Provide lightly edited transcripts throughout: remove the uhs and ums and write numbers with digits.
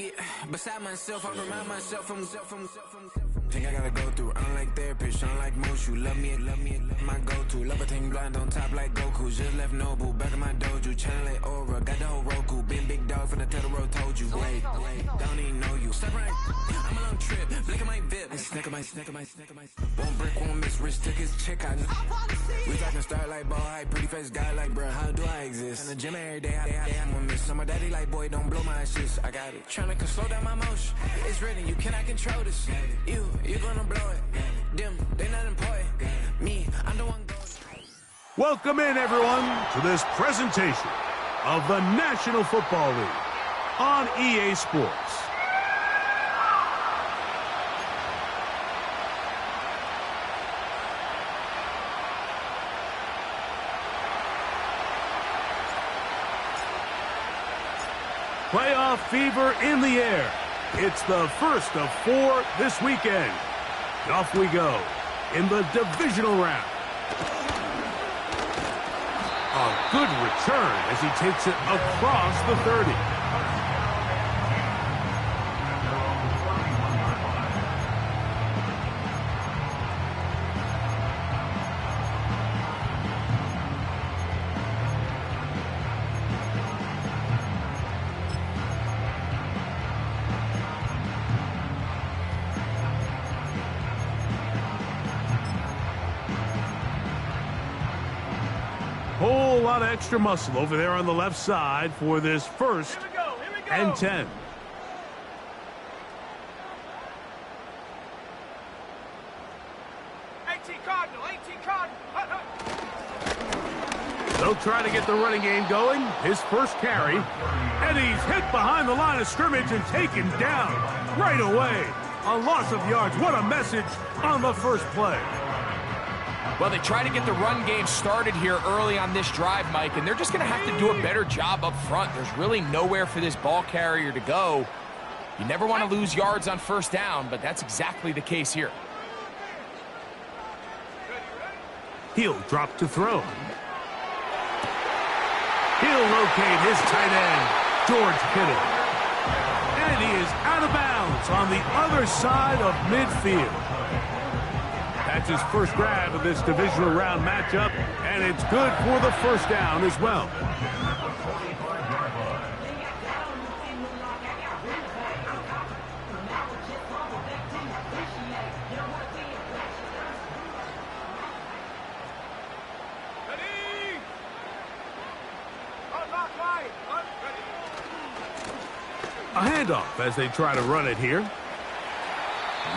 get beside myself, I remind myself from think I gotta go through. I don't like therapists, I don't like most. You love me, my go-to. Love a thing blind on top like Goku. Just left Noble, back in my dojo. Channel like Aura, got the whole Roku. Been big dog from the Tether Road, told you. Wait, don't even know you. Step right, I'm a long trip. Blick at my VIP. I snack at my. One brick, one miss. Rich took his check, I know. We talking start like ball hype. Pretty face guy like, bruh, how do I exist? In the gym every day, I'm gonna miss. So my daddy like, boy, don't blow my assist. I got it. Tryna slow down my motion. It's written, you cannot control this. You gonna blow it. Them, they not important. Me, I'm the one going. Welcome in, everyone, to this presentation of the National Football League on EA Sports. Playoff fever in the air. It's the first of 4 this weekend. Off we go in the divisional round. A good return as he takes it across the 30. Whole lot of extra muscle over there on the left side for this first and 10. They'll try to get the running game going. His first carry. And he's hit behind the line of scrimmage and taken down right away. A loss of yards. What a message on the first play. Well, they try to get the run game started here early on this drive, Mike, and they're just going to have to do a better job up front. There's really nowhere for this ball carrier to go. You never want to lose yards on first down, but that's exactly the case here. He'll drop to throw. He'll locate his tight end, George Kittle. And he is out of bounds on the other side of midfield. That's his first grab of this divisional round matchup, and it's good for the first down as well. A handoff as they try to run it here.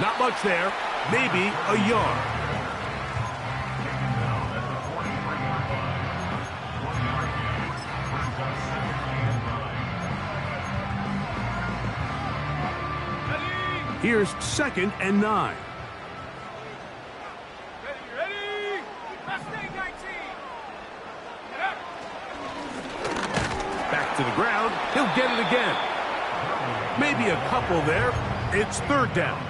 Not much there. Maybe a yard. Here's 2nd and 9. Ready. Back to the ground. He'll get it again. Maybe a couple there. It's 3rd down.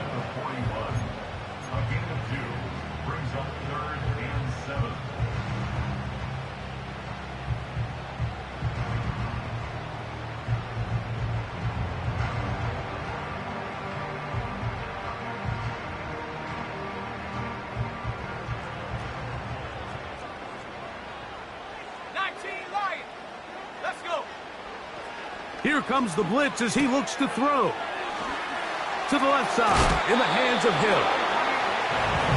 Here comes the blitz as he looks to throw. To the left side, in the hands of Hill.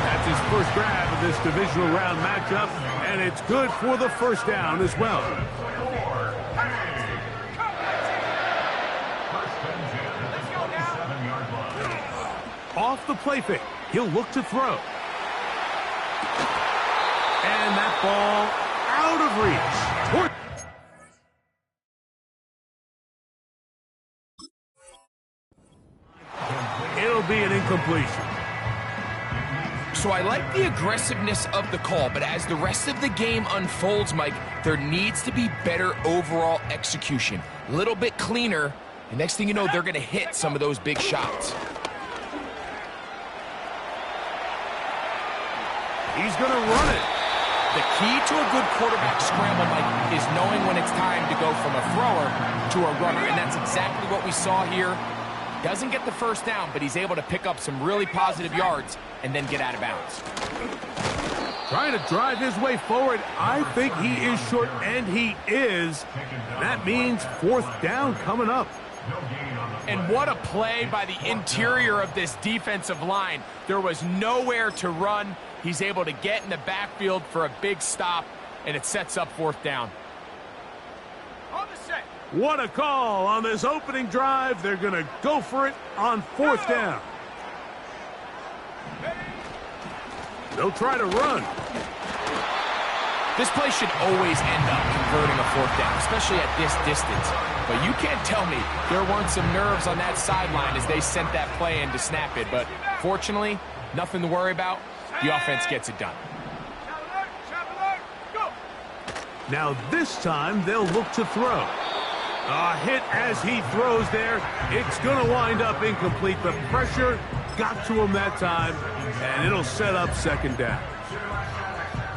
That's his first grab of this divisional round matchup, and it's good for the first down as well. Off the play fake, he'll look to throw. And that ball out of reach. It'll be an incompletion. So I like the aggressiveness of the call, but as the rest of the game unfolds, Mike, there needs to be better overall execution. A little bit cleaner, and next thing you know, they're going to hit some of those big shots. He's going to run it. The key to a good quarterback scramble, Mike, is knowing when it's time to go from a thrower to a runner, and that's exactly what we saw here. Doesn't get the first down, but he's able to pick up some really positive yards and then get out of bounds. Trying to drive his way forward. I think he is short, and he is. That means 4th down coming up. And what a play by the interior of this defensive line. There was nowhere to run. He's able to get in the backfield for a big stop, and it sets up 4th down. What a call on this opening drive. They're going to go for it on 4th down. They'll try to run. This play should always end up converting a 4th down, especially at this distance. But you can't tell me there weren't some nerves on that sideline as they sent that play in to snap it. But fortunately, nothing to worry about. The offense gets it done. Now this time they'll look to throw. A hit as he throws there. It's going to wind up incomplete. The pressure got to him that time, and it'll set up 2nd down.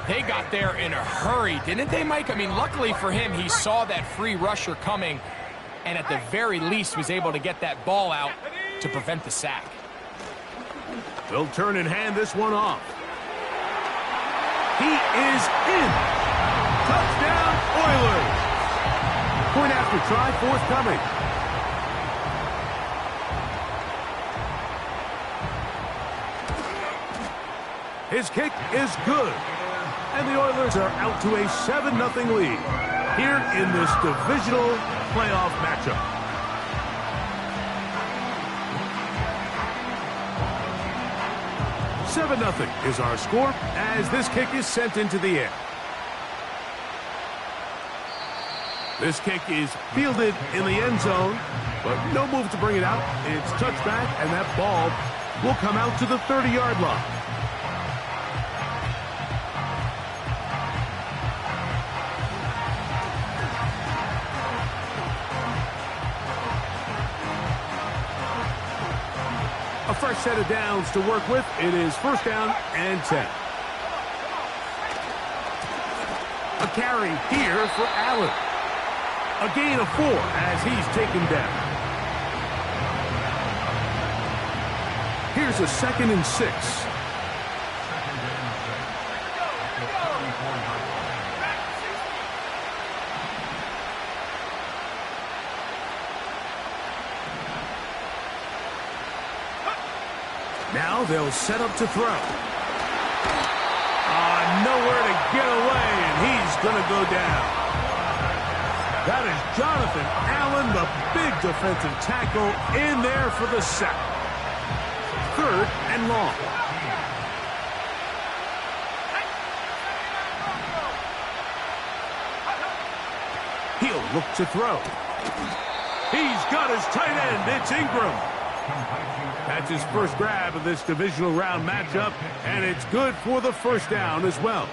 They got there in a hurry, didn't they, Mike? I mean, luckily for him, he saw that free rusher coming and at the very least was able to get that ball out to prevent the sack. They'll turn and hand this one off. He is in. Touchdown, Oilers. Point after try forthcoming. His kick is good. And the Oilers are out to a 7-0 lead here in this divisional playoff matchup. $7-0 is our score as this kick is sent into the air. This kick is fielded in the end zone, but no move to bring it out. It's touchback, and that ball will come out to the 30-yard line. A fresh set of downs to work with. It is 1st down and 10. A carry here for Allen. A gain of 4 as he's taken down. Here's a 2nd and 6. Now they'll set up to throw. Nowhere to get away, and he's going to go down. That is Jonathan Allen, the big defensive tackle, in there for the sack. 3rd and long. He'll look to throw. He's got his tight end. It's Ingram. That's his first grab of this divisional round matchup, and it's good for the 1st down as well.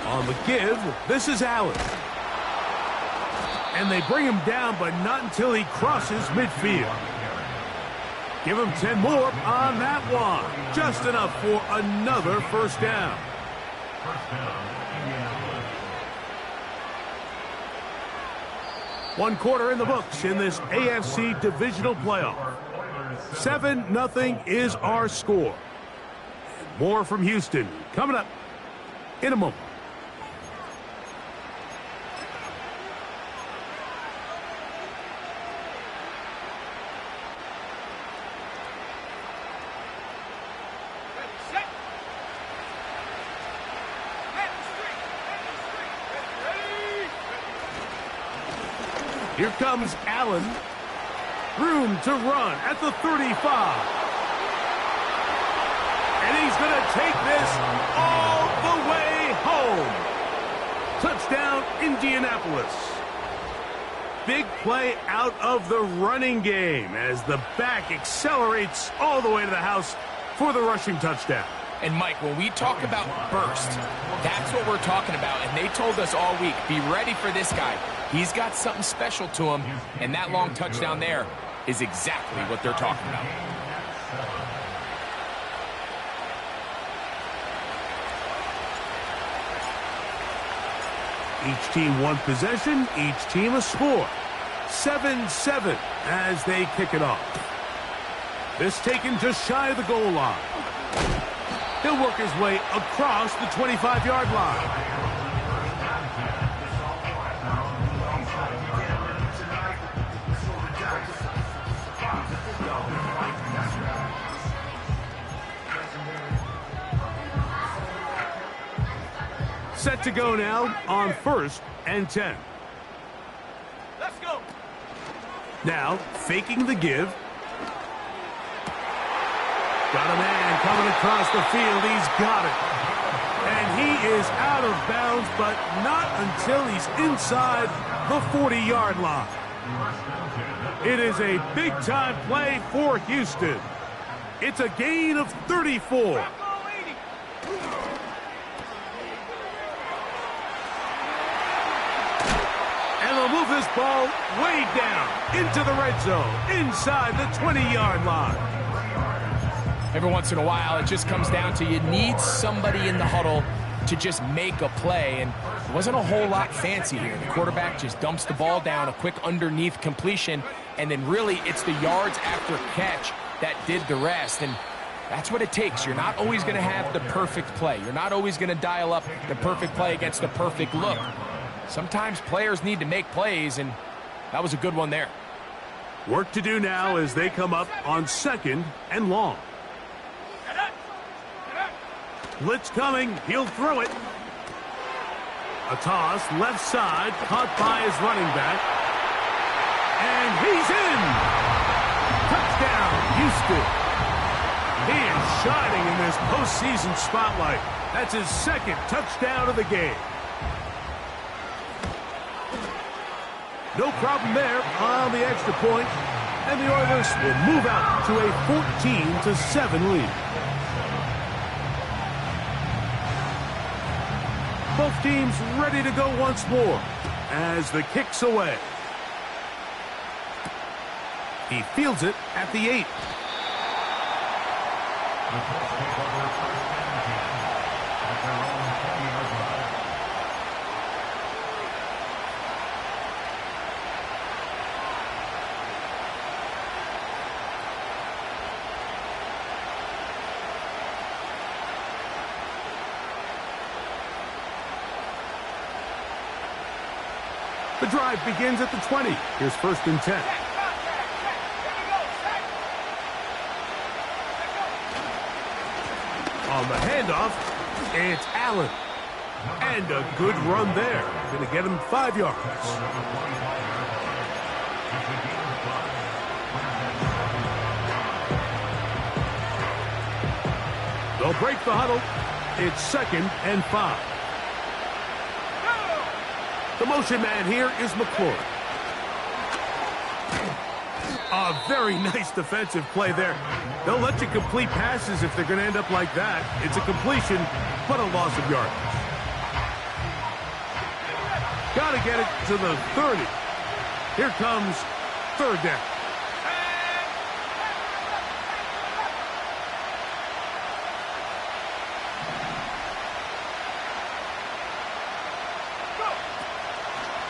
On the give, this is Allen. And they bring him down, but not until he crosses midfield. Give him 10 more on that one. Just enough for another 1st down. One quarter in the books in this AFC divisional playoff. 7-0 is our score. More from Houston coming up in a moment. Here comes Allen. Room to run at the 35. And he's going to take this all the way home. Touchdown, Indianapolis. Big play out of the running game as the back accelerates all the way to the house for the rushing touchdown. And, Mike, when we talk about burst, that's what we're talking about. And they told us all week, be ready for this guy. He's got something special to him, and that long touchdown there is exactly what they're talking about. Each team one possession, each team a score. 7-7 as they kick it off. This taken just shy of the goal line. He'll work his way across the 25-yard line. Set to go now on 1st and 10. Let's go. Now, faking the give. Got a man coming across the field. He's got it. And he is out of bounds, but not until he's inside the 40-yard line. It is a big-time play for Houston. It's a gain of 34. And they'll move this ball way down into the red zone, inside the 20-yard line. Every once in a while, it just comes down to you need somebody in the huddle to just make a play, and it wasn't a whole lot fancy here. The quarterback just dumps the ball down, a quick underneath completion, and then really it's the yards after catch that did the rest, and that's what it takes. You're not always going to have the perfect play. You're not always going to dial up the perfect play against the perfect look. Sometimes players need to make plays, and that was a good one there. Work to do now as they come up on 2nd and long. Blitz coming. He'll throw it. A toss left side, caught by his running back. And he's in. Touchdown, Houston. He is shining in this postseason spotlight. That's his 2nd touchdown of the game. No problem there on the extra point, and the Oilers will move out to a 14-7 lead. Both teams ready to go once more as the kick's away. He fields it at the 8. The drive begins at the 20. Here's 1st and 10. On the handoff, it's Allen. And a good run there. Going to get him 5 yards. They'll break the huddle. It's 2nd and 5. The motion man here is McClure. A very nice defensive play there. They'll let you complete passes if they're going to end up like that. It's a completion, but a loss of yardage. Got to get it to the 30. Here comes 3rd down.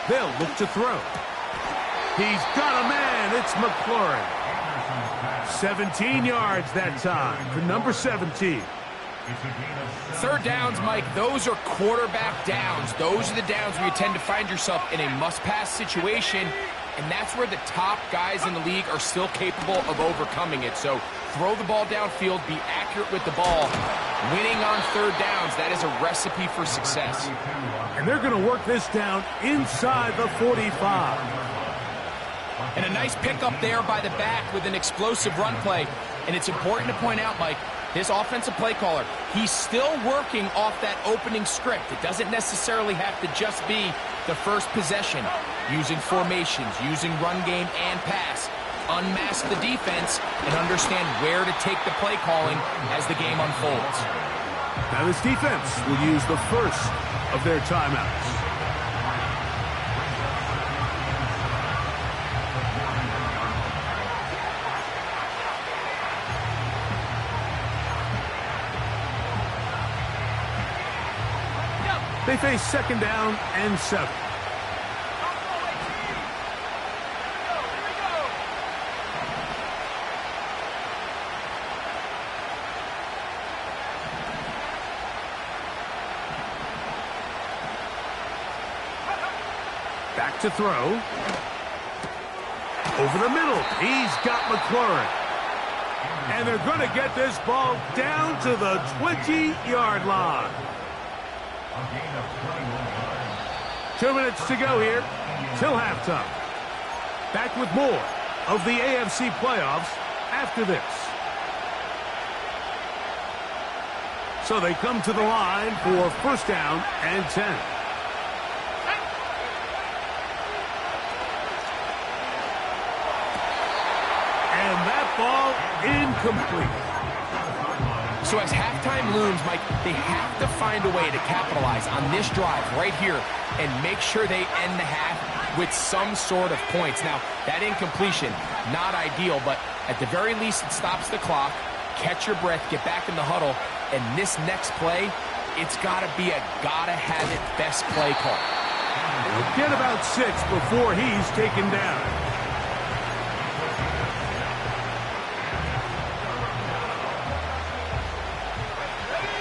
They'll look to throw. He's got a man. It's McLaurin. 17 yards that time for number 17. 3rd downs, Mike, those are quarterback downs. Those are the downs where you tend to find yourself in a must-pass situation, and that's where the top guys in the league are still capable of overcoming it. So throw the ball downfield, be accurate with the ball. Winning on 3rd downs, that is a recipe for success. And they're going to work this down inside the 45. And a nice pickup there by the back with an explosive run play. And it's important to point out, Mike, this offensive play caller, he's still working off that opening script. It doesn't necessarily have to just be the first possession. Using formations, using run game and pass. Unmask the defense and understand where to take the play calling as the game unfolds. Now this defense will use the first of their timeouts. They face second down and 7. Back to throw. Over the middle. He's got McLaurin. And they're going to get this ball down to the 20-yard line. 2 minutes to go here till halftime. Back with more of the AFC playoffs after this. So they come to the line for first down and 10. Ball incomplete. So as halftime looms, Mike, they have to find a way to capitalize on this drive right here and make sure they end the half with some sort of points. Now, that incompletion, not ideal, but at the very least, it stops the clock. Catch your breath, get back in the huddle, and this next play, it's got to be a gotta-have-it best play call. He'll get about 6 before he's taken down.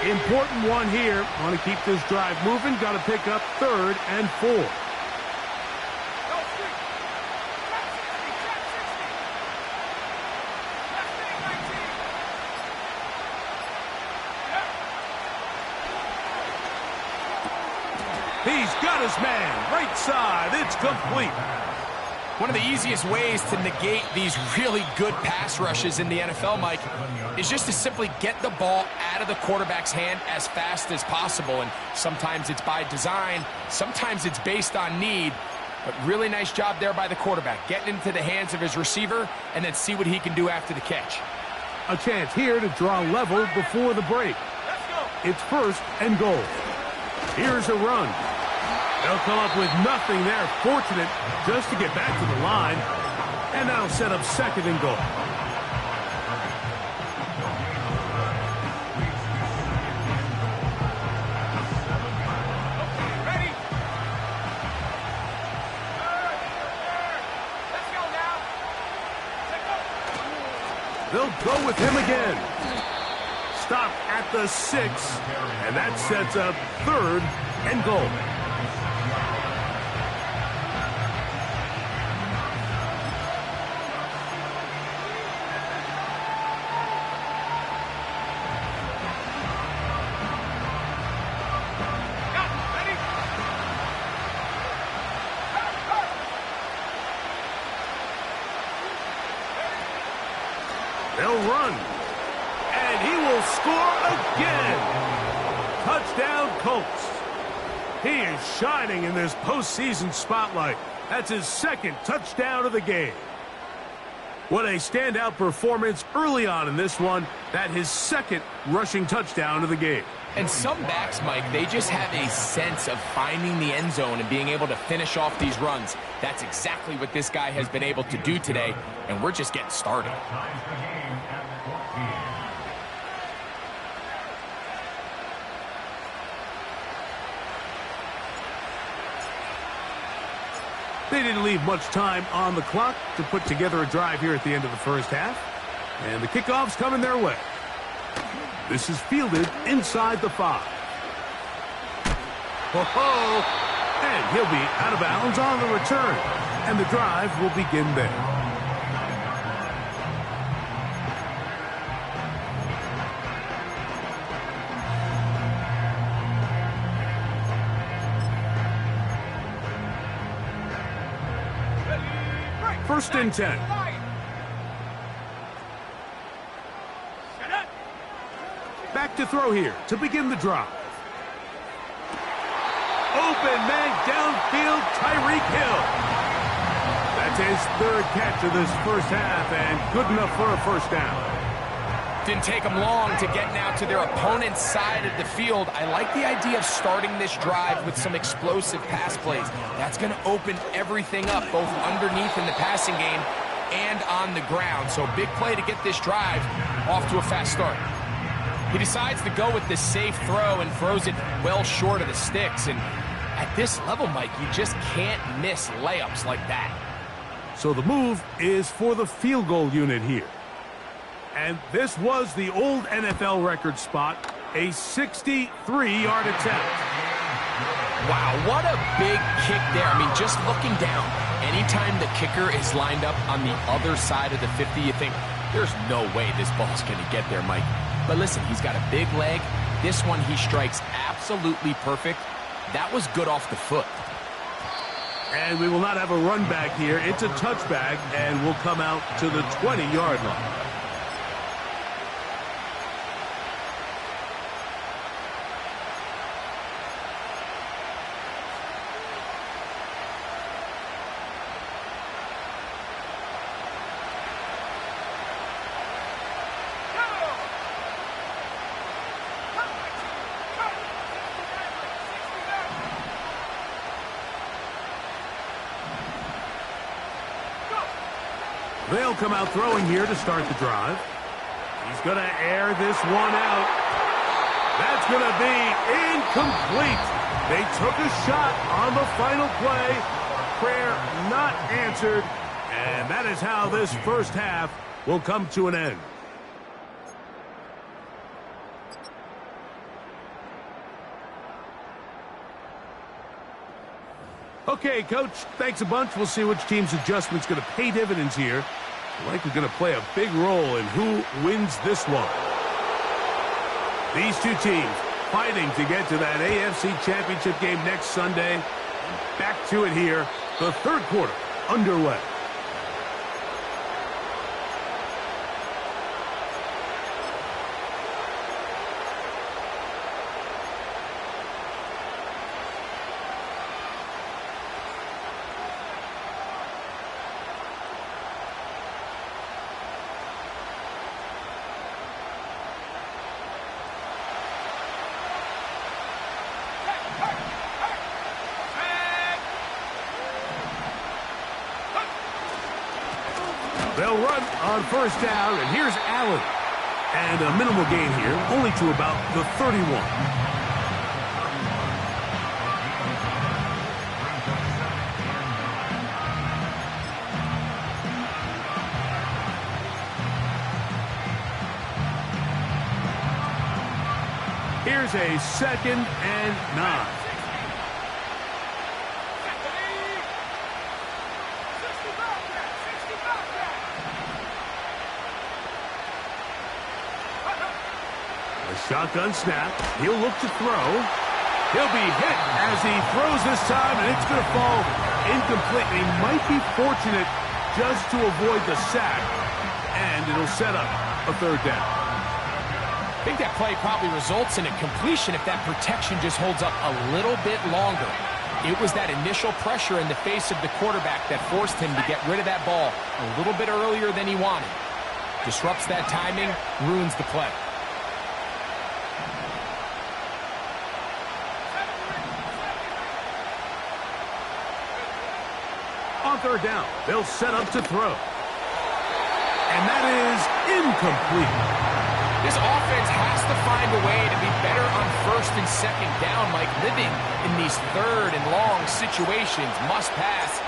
Important one here. Want to keep this drive moving. Got to pick up 3rd and 4. He's got his man. Right side. It's complete. One of the easiest ways to negate these really good pass rushes in the NFL, Mike, is just to simply get the ball out of the quarterback's hand as fast as possible. And sometimes it's by design, sometimes it's based on need. But really nice job there by the quarterback, getting into the hands of his receiver and then see what he can do after the catch. A chance here to draw level before the break. It's 1st and goal. Here's a run. They'll come up with nothing there. Fortunate just to get back to the line. And that'll set up 2nd and goal. Ready? Let's go now. They'll go with him again. Stop at the 6. And that sets up 3rd and goal. They'll run. And he will score again. Touchdown, Colts. He is shining in this postseason spotlight. That's his 2nd touchdown of the game. What a standout performance early on in this one. That his 2nd rushing touchdown of the game. And some backs, Mike, they just have a sense of finding the end zone and being able to finish off these runs. That's exactly what this guy has been able to do today, and we're just getting started. They didn't leave much time on the clock to put together a drive here at the end of the first half. And the kickoff's coming their way. This is fielded inside the 5. Ho-ho! And he'll be out of bounds on the return. And the drive will begin there. First and 10. Back to throw here to begin the drive. Open man downfield, Tyreek Hill. That's his 3rd catch of this first half and good enough for a first down. Didn't take them long to get now to their opponent's side of the field. I like the idea of starting this drive with some explosive pass plays. That's going to open everything up, both underneath in the passing game and on the ground. So big play to get this drive off to a fast start. He decides to go with this safe throw and throws it well short of the sticks. And at this level, Mike, you just can't miss layups like that. So the move is for the field goal unit here. And this was the old NFL record spot, a 63-yard attempt. Wow, what a big kick there. I mean, just looking down, anytime the kicker is lined up on the other side of the 50, you think, there's no way this ball's going to get there, Mike. But listen, he's got a big leg. This one he strikes absolutely perfect. That was good off the foot. And we will not have a run back here. It's a touchback, and we'll come out to the 20-yard line. They'll come out throwing here to start the drive. He's going to air this one out. That's going to be incomplete. They took a shot on the final play. Prayer not answered. And that is how this first half will come to an end. Okay, Coach, thanks a bunch. We'll see which team's adjustment's going to pay dividends here. Likely going to play a big role in who wins this one. These two teams fighting to get to that AFC Championship game next Sunday. Back to it here. The third quarter underway. They'll run on first down, and here's Allen. And a minimal gain here, only to about the 31. Here's a 2nd and 9. Shotgun snap. He'll look to throw. He'll be hit as he throws this time, and it's going to fall incomplete. He might be fortunate just to avoid the sack, and it'll set up a third down. I think that play probably results in a completion if that protection just holds up a little bit longer. It was that initial pressure in the face of the quarterback that forced him to get rid of that ball a little bit earlier than he wanted. Disrupts that timing, ruins the play. On third down, they'll set up to throw. And that is incomplete. This offense has to find a way to be better on first and second down. Like living in these third and long situations, must pass,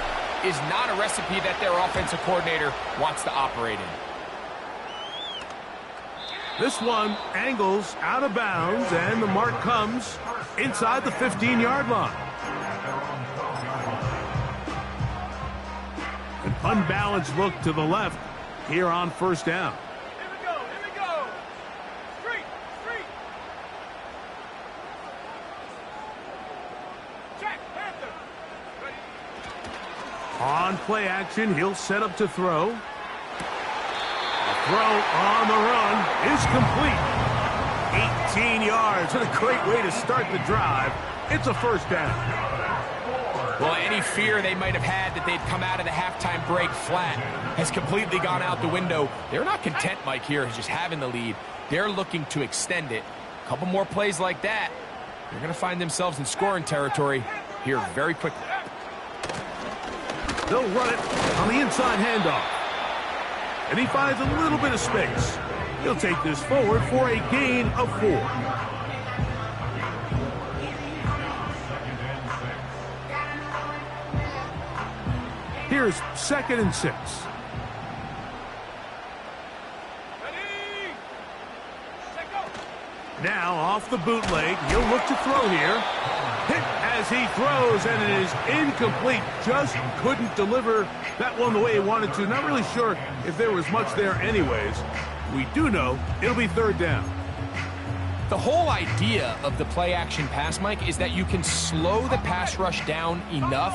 is not a recipe that their offensive coordinator wants to operate in. This one angles out of bounds, and the mark comes inside the 15-yard line. An unbalanced look to the left here on first down. Here we go, here we go. Street, street. Check, Panther. Ready. On play action, he'll set up to throw. A throw on the run is complete. 18 yards, and a great way to start the drive. It's a first down. Well, any fear they might have had that they'd come out of the halftime break flat has completely gone out the window. They're not content, Mike, here, just having the lead. They're looking to extend it. A couple more plays like that, they're going to find themselves in scoring territory here very quickly. They'll run it on the inside handoff. And he finds a little bit of space. He'll take this forward for a gain of 4. Here's 2nd and 6. Now off the bootleg, he'll look to throw here. Hit as he throws, and it is incomplete. Just couldn't deliver that one the way he wanted to. Not really sure if there was much there anyways. We do know it'll be 3rd down. The whole idea of the play-action pass, Mike, is that you can slow the pass rush down enough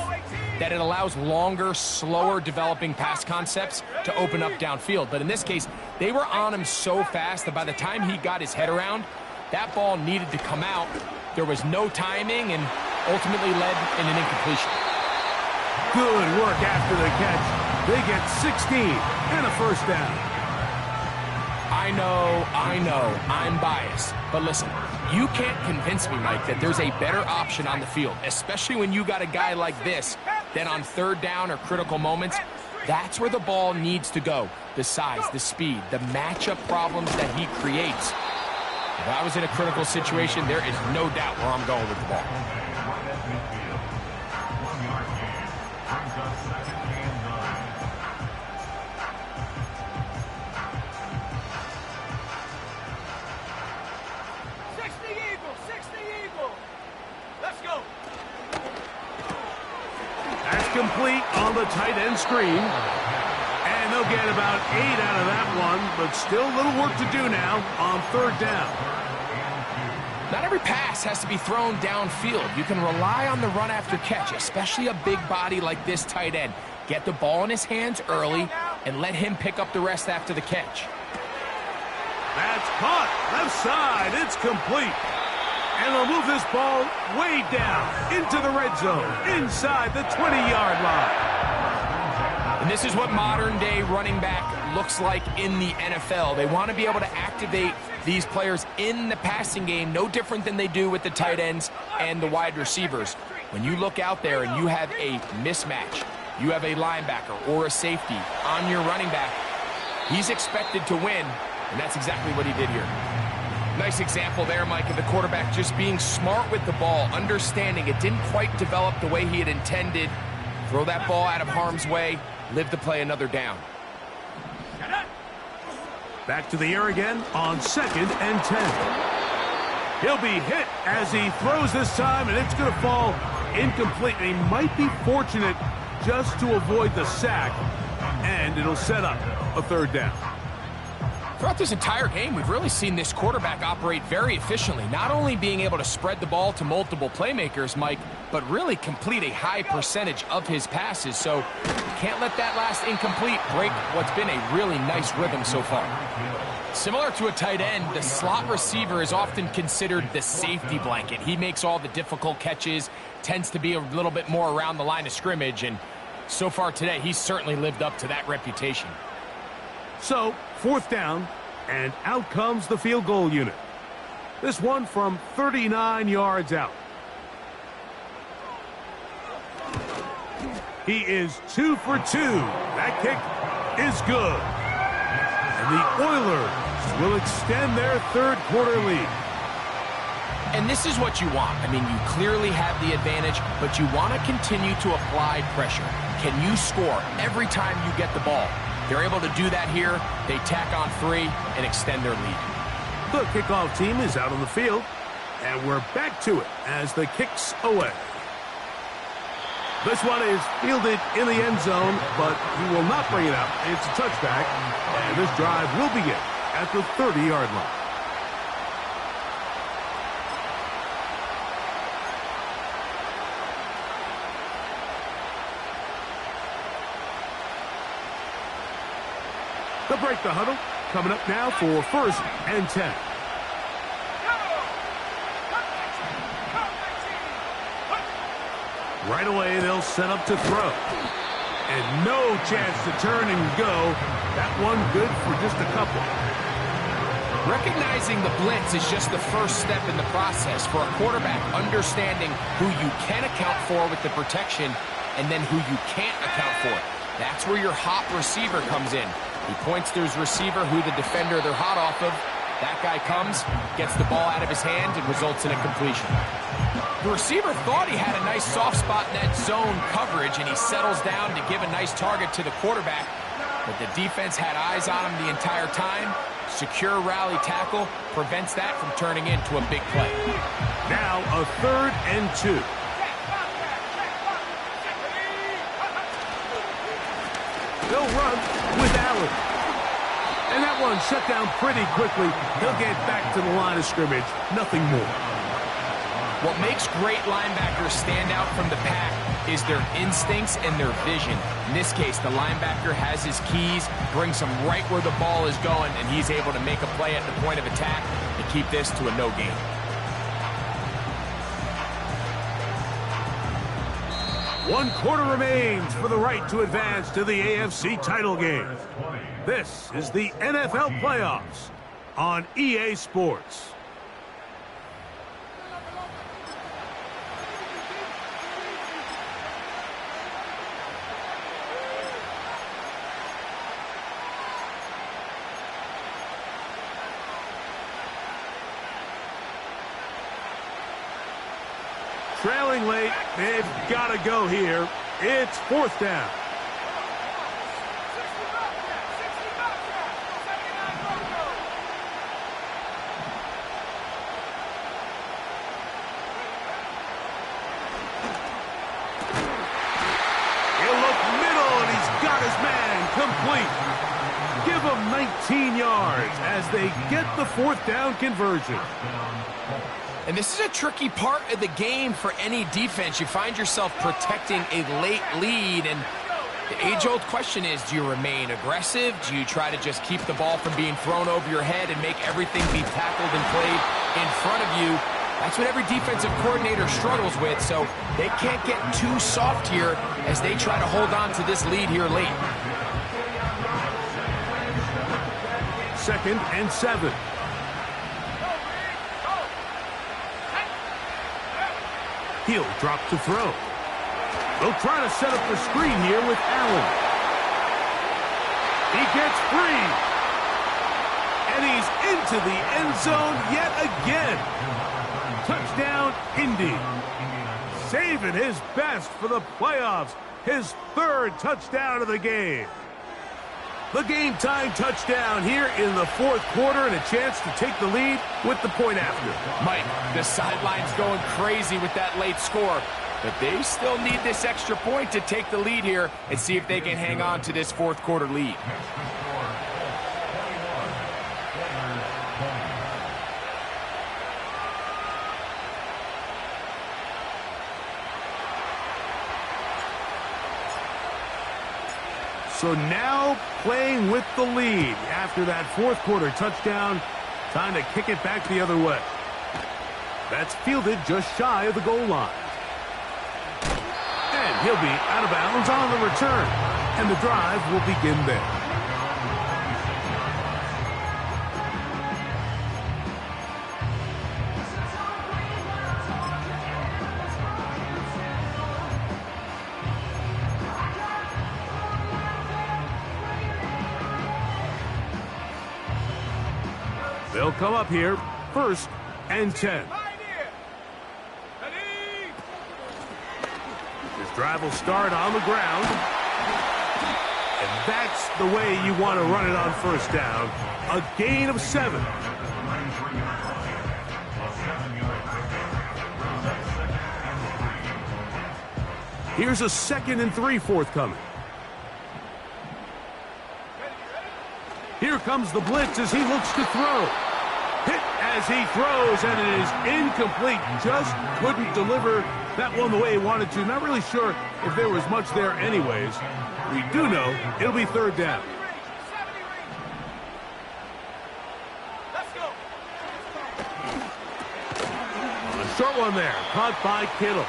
that it allows longer, slower developing pass concepts to open up downfield. But in this case, they were on him so fast that by the time he got his head around, that ball needed to come out. There was no timing and ultimately led in an incompletion. Good work after the catch. They get 16 and a 1st down. I know, I'm biased. But listen, you can't convince me, Mike, that there's a better option on the field, especially when you got a guy like this, than on 3rd down or critical moments. That's where the ball needs to go. The size, the speed, the matchup problems that he creates. If I was in a critical situation, there is no doubt where I'm going with the ball. Complete on the tight end screen. And they'll get about 8 out of that one, but still a little work to do now on 3rd down. Not every pass has to be thrown downfield. You can rely on the run after catch, especially a big body like this tight end. Get the ball in his hands early and let him pick up the rest after the catch. That's caught. Left side. It's complete. And they'll move this ball way down into the red zone, inside the 20-yard line. And this is what modern-day running back looks like in the NFL. They want to be able to activate these players in the passing game, no different than they do with the tight ends and the wide receivers. When you look out there and you have a mismatch, you have a linebacker or a safety on your running back, he's expected to win, and that's exactly what he did here. Nice example there, Mike, of the quarterback just being smart with the ball, understanding it didn't quite develop the way he had intended. Throw that ball out of harm's way, live to play another down. Back to the air again on 2nd and 10. He'll be hit as he throws this time, and it's going to fall incomplete. And he might be fortunate just to avoid the sack, and it'll set up a 3rd down. Throughout this entire game, we've really seen this quarterback operate very efficiently, not only being able to spread the ball to multiple playmakers, Mike, but really complete a high percentage of his passes. So can't let that last incomplete break what's been a really nice rhythm so far. Similar to a tight end, the slot receiver is often considered the safety blanket. He makes all the difficult catches, tends to be a little bit more around the line of scrimmage, and so far today, he's certainly lived up to that reputation. So, 4th down, and out comes the field goal unit. This one from 39 yards out. He is 2 for 2. That kick is good. And the Oilers will extend their 3rd quarter lead. And this is what you want. I mean, you clearly have the advantage, but you want to continue to apply pressure. Can you score every time you get the ball? They're able to do that here. They tack on 3 and extend their lead. The kickoff team is out on the field, and we're back to it as the kick's away. This one is fielded in the end zone, but he will not bring it out. It's a touchback, and this drive will begin at the 30-yard line. They'll break the huddle. Coming up now for 1st and 10. Right away, they'll set up to throw. And no chance to turn and go. That one good for just a couple. Recognizing the blitz is just the first step in the process for a quarterback, understanding who you can account for with the protection and then who you can't account for. That's where your hot receiver comes in. He points to his receiver, who the defender they're hot off of. That guy comes, gets the ball out of his hand, and results in a completion. The receiver thought he had a nice soft spot in that zone coverage, and he settles down to give a nice target to the quarterback. But the defense had eyes on him the entire time. Secure rally tackle prevents that from turning into a big play. Now a 3rd and 2. They'll run with Allen. And that one shut down pretty quickly. He'll get back to the line of scrimmage. Nothing more. What makes great linebackers stand out from the pack is their instincts and their vision. In this case, the linebacker has his keys, brings him right where the ball is going, and he's able to make a play at the point of attack and keep this to a no gain. One quarter remains for the right to advance to the AFC title game. This is the NFL playoffs on EA Sports. Trailing late, they've got to go here. It's 4th down. He'll look middle, and he's got his man complete. Give him 19 yards as they get the 4th down conversion. And this is a tricky part of the game for any defense. You find yourself protecting a late lead, and the age-old question is, do you remain aggressive? Do you try to just keep the ball from being thrown over your head and make everything be tackled and played in front of you? That's what every defensive coordinator struggles with, so they can't get too soft here as they try to hold on to this lead here late. 2nd and 7. He'll drop to throw. They'll try to set up the screen here with Allen. He gets free. And he's into the end zone yet again. Touchdown, Indy. Saving his best for the playoffs. His 3rd touchdown of the game. The game-time touchdown here in the 4th quarter, and a chance to take the lead with the point after. Mike, the sideline's going crazy with that late score, but they still need this extra point to take the lead here and see if they can hang on to this 4th quarter lead. So now playing with the lead after that 4th quarter touchdown. Time to kick it back the other way. That's fielded just shy of the goal line. And he'll be out of bounds on the return. And the drive will begin there. They'll come up here, 1st and 10. This drive will start on the ground. And that's the way you want to run it on 1st down. A gain of 7. Here's a 2nd and 3 forthcoming. Here comes the blitz as he looks to throw. Hit as he throws, and it is incomplete. Just couldn't deliver that one the way he wanted to. Not really sure if there was much there anyways. We do know it'll be 3rd down. A short one there, caught by Kittle.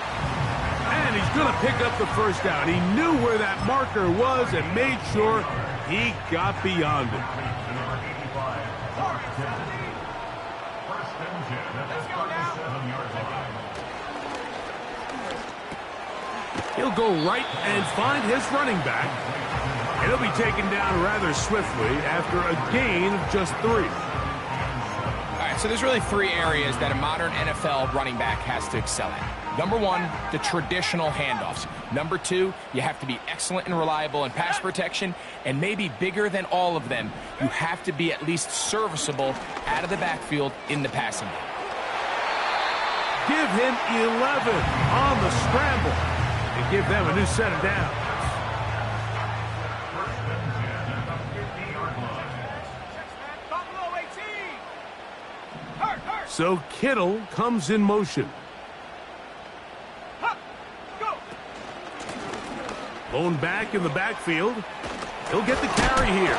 And he's going to pick up the 1st down. He knew where that marker was and made sure he got beyond it. He'll go right and find his running back. And he'll be taken down rather swiftly after a gain of just 3. All right, so there's really 3 areas that a modern NFL running back has to excel at. Number 1, the traditional handoffs. Number 2, you have to be excellent and reliable in pass protection. And maybe bigger than all of them, you have to be at least serviceable out of the backfield in the passing game. Give him 11 on the scramble and give them a new set of downs. So Kittle comes in motion. Blown back in the backfield. He'll get the carry here.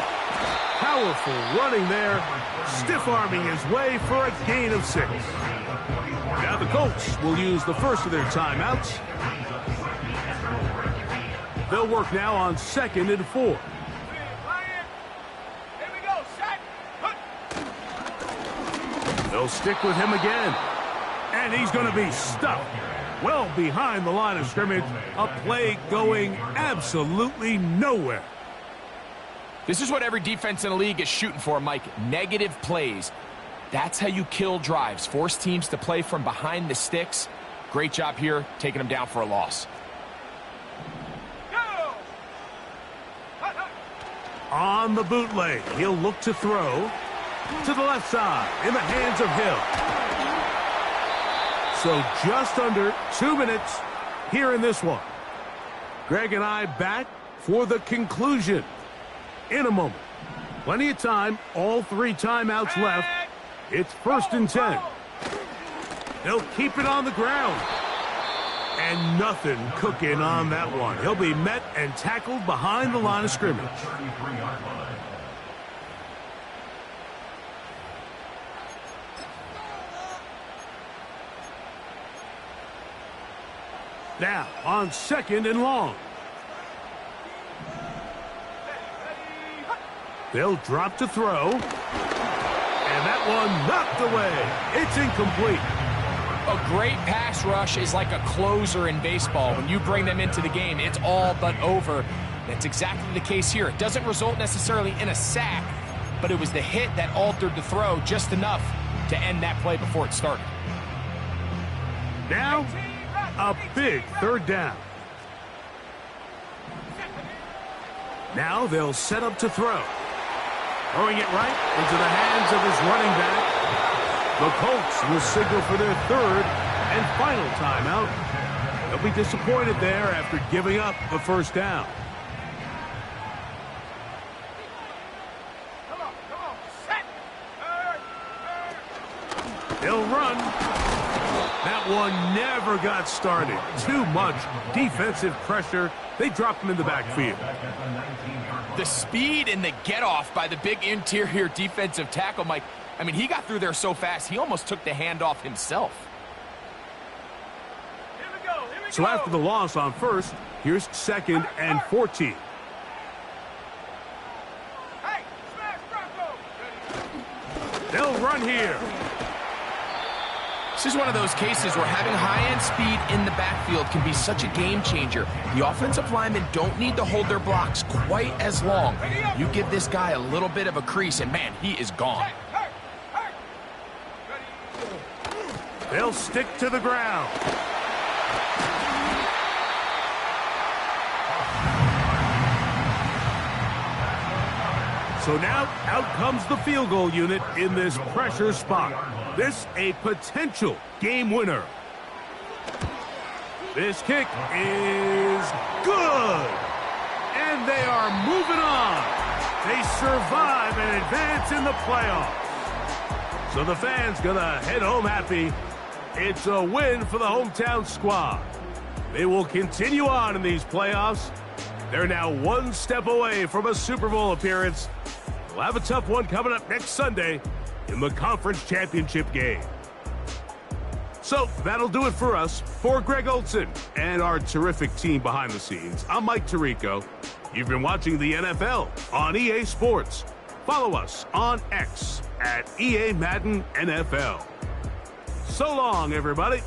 Powerful running there. Stiff-arming his way for a gain of 6. Now the Colts will use the first of their timeouts. They'll work now on 2nd and 4. They'll stick with him again. And he's going to be stuck well behind the line of scrimmage. A play going absolutely nowhere. This is what every defense in the league is shooting for, Mike. Negative plays. That's how you kill drives. Force teams to play from behind the sticks. Great job here, taking them down for a loss. On the bootleg, he'll look to throw to the left side in the hands of Hill. So just under 2 minutes here in this one. Greg and I back for the conclusion in a moment. Plenty of time, all 3 timeouts left. It's 1st and 10. They'll keep it on the ground. And nothing cooking on that one. He'll be met and tackled behind the line of scrimmage. Now on 2nd and long. They'll drop to throw. And that one knocked away. It's incomplete. A great pass rush is like a closer in baseball. When you bring them into the game, it's all but over. That's exactly the case here. It doesn't result necessarily in a sack, but it was the hit that altered the throw just enough to end that play before it started. Now, a big 3rd down. Now they'll set up to throw. Throwing it right into the hands of his running back. The Colts will signal for their 3rd and final timeout. They'll be disappointed there after giving up the 1st down. They'll run. That one never got started. Too much defensive pressure. They dropped him in the backfield. The speed and the get-off by the big interior defensive tackle, Mike. I mean, he got through there so fast, he almost took the handoff himself. So after the loss on 1st, here's 2nd and 14. They'll run here. This is one of those cases where having high-end speed in the backfield can be such a game changer. The offensive linemen don't need to hold their blocks quite as long. You give this guy a little bit of a crease, and man, he is gone. They'll stick to the ground. So now out comes the field goal unit in this pressure spot. This a potential game winner. This kick is good. And they are moving on. They survive and advance in the playoffs. So the fans gonna head home happy. It's a win for the hometown squad. They will continue on in these playoffs. They're now one step away from a Super Bowl appearance. We'll have a tough one coming up next Sunday in the conference championship game. So that'll do it for us. For Greg Olson and our terrific team behind the scenes, I'm Mike Tirico. You've been watching the NFL on EA Sports. Follow us on X at EA Madden NFL. So long, everybody.